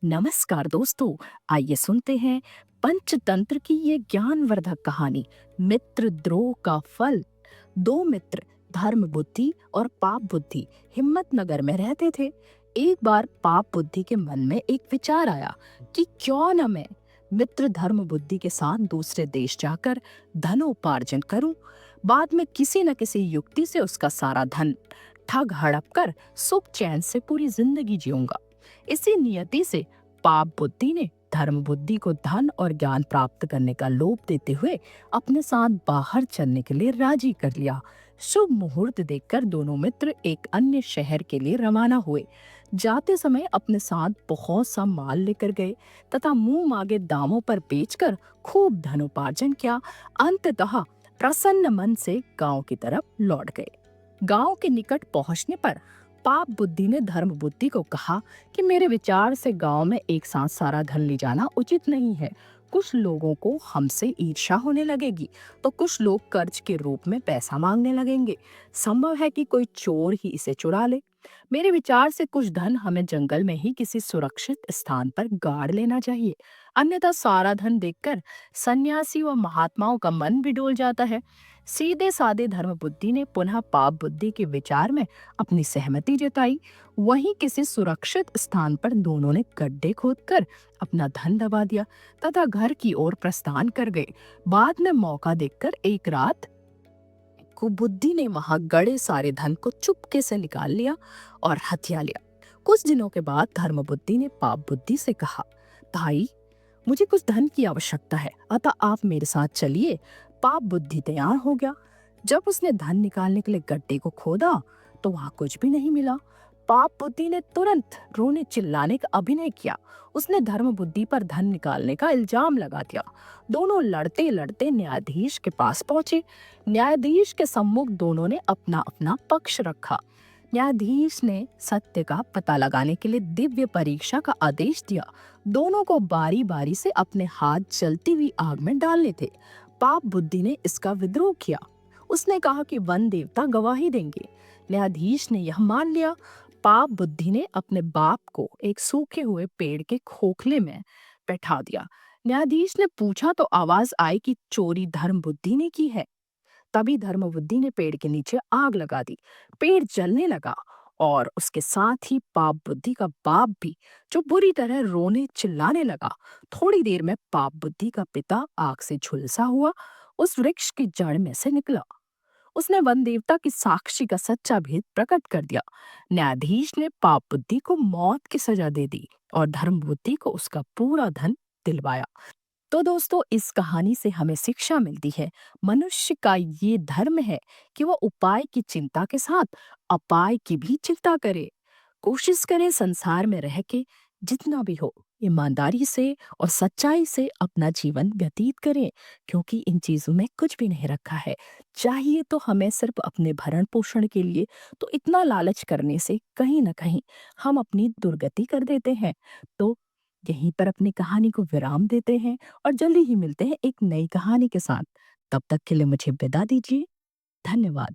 नमस्कार दोस्तों। आइए सुनते हैं पंचतंत्र की ये ज्ञानवर्धक कहानी, मित्रद्रोह का फल। दो मित्र धर्म बुद्धि और पाप बुद्धि हिम्मतनगर में रहते थे। एक बार पाप बुद्धि के मन में एक विचार आया कि क्यों न मैं मित्र धर्म बुद्धि के साथ दूसरे देश जाकर धनोपार्जन करूं। बाद में किसी न किसी युक्ति से उसका सारा धन ठग हड़प कर सुख चैन से पूरी जिंदगी जीऊंगा। इसी नियति से पाप बुद्धि ने धर्म बुद्धि को धन और ज्ञान प्राप्त करने का लोभ देते हुए अपने साथ बाहर चलने के लिए राजी कर लिया। शुभ मुहूर्त देखकर दोनों मित्र एक अन्य शहर के लिए रवाना हुए। जाते समय अपने साथ बहुत सा माल लेकर गए तथा मुंह मांगे दामों पर बेचकर खूब धनोपार्जन किया। अंततः प्रसन्न मन से गांव की तरफ लौट गए। गांव के निकट पहुंचने पर पाप बुद्धि ने धर्म बुद्धि को कहा कि मेरे विचार से गांव में एक साथ सारा धन ले जाना उचित नहीं है। कुछ लोगों को हमसे ईर्ष्या होने लगेगी तो कुछ लोग कर्ज के रूप में पैसा मांगने लगेंगे। संभव है कि कोई चोर ही इसे चुरा ले। मेरे विचार से कुछ धन हमें जंगल में ही किसी सुरक्षित स्थान पर गाड़ लेना चाहिए। अन्यथा सारा धन देखकर सन्यासी व महात्माओं का मन भी डोल जाता है। सीधे साधे धर्म बुद्धि ने पुनः पाप बुद्धि के विचार में अपनी सहमति जताई। वहीं किसी सुरक्षित स्थान पर दोनों ने गड्ढे खोदकर अपना धन दबा दिया तथा घर की ओर प्रस्थान कर गए। बाद में मौका देखकर एक रात को बुद्धि ने वहां गड़े सारे धन को चुपके से निकाल लिया और हथिया लिया। कुछ दिनों के बाद धर्म बुद्धि ने पाप बुद्धि से कहा, भाई, मुझे कुछ धन की आवश्यकता है, अतः आप मेरे साथ चलिए। पाप बुद्धि तैयार हो गया। जब उसने धन निकालने के लिए गड्ढे को खोदा तो वहां कुछ भी नहीं मिला। पाप बुद्धि ने तुरंत रोने चिल्लाने का अभिनय किया। उसने धर्म बुद्धि पर धन निकालने का इल्जाम लगा दिया। दोनों लड़ते लड़ते न्यायाधीश के पास पहुंचे। न्यायाधीश के सम्मुख दोनों ने अपना अपना पक्ष रखा। न्यायाधीश ने सत्य का पता लगाने के लिए दिव्य परीक्षा का आदेश दिया। दोनों को बारी बारी से अपने हाथ जलती हुई आग में डालने थे। पाप बुद्धि ने इसका विद्रोह किया। उसने कहा कि वन देवता गवाही देंगे। न्यायाधीश ने यह मान लिया। पाप बुद्धि ने अपने बाप को एक सूखे हुए पेड़ के खोखले में बैठा दिया। न्यायाधीश ने पूछा तो आवाज आई कि चोरी धर्म बुद्धि ने की है। तभी धर्म बुद्धि ने पेड़ के नीचे आग लगा दी। पेड़ जलने लगा और उसके साथ ही पाप बुद्धि का बाप भी, जो बुरी तरह रोने चिल्लाने लगा। थोड़ी देर में पाप बुद्धि का पिता आग से झुलसा हुआ उस वृक्ष की जड़ में से निकला। उसने वन देवता की साक्षी का सच्चा भेद प्रकट कर दिया। न्यायाधीश ने पाप बुद्धि को मौत की सजा दे दी और धर्म बुद्धि को उसका पूरा धन दिलवाया। तो दोस्तों, इस कहानी से हमें शिक्षा मिलती है, मनुष्य का ये धर्म है कि वह उपाय की चिंता के साथ अपाय की भी चिंता करे। कोशिश करें संसार में रह के जितना भी हो ईमानदारी से और सच्चाई से अपना जीवन व्यतीत करें, क्योंकि इन चीजों में कुछ भी नहीं रखा है। चाहिए तो हमें सिर्फ अपने भरण पोषण के लिए, तो इतना लालच करने से कहीं ना कहीं हम अपनी दुर्गति कर देते हैं। तो यहीं पर अपनी कहानी को विराम देते हैं और जल्दी ही मिलते हैं एक नई कहानी के साथ। तब तक के लिए मुझे विदा दीजिए। धन्यवाद।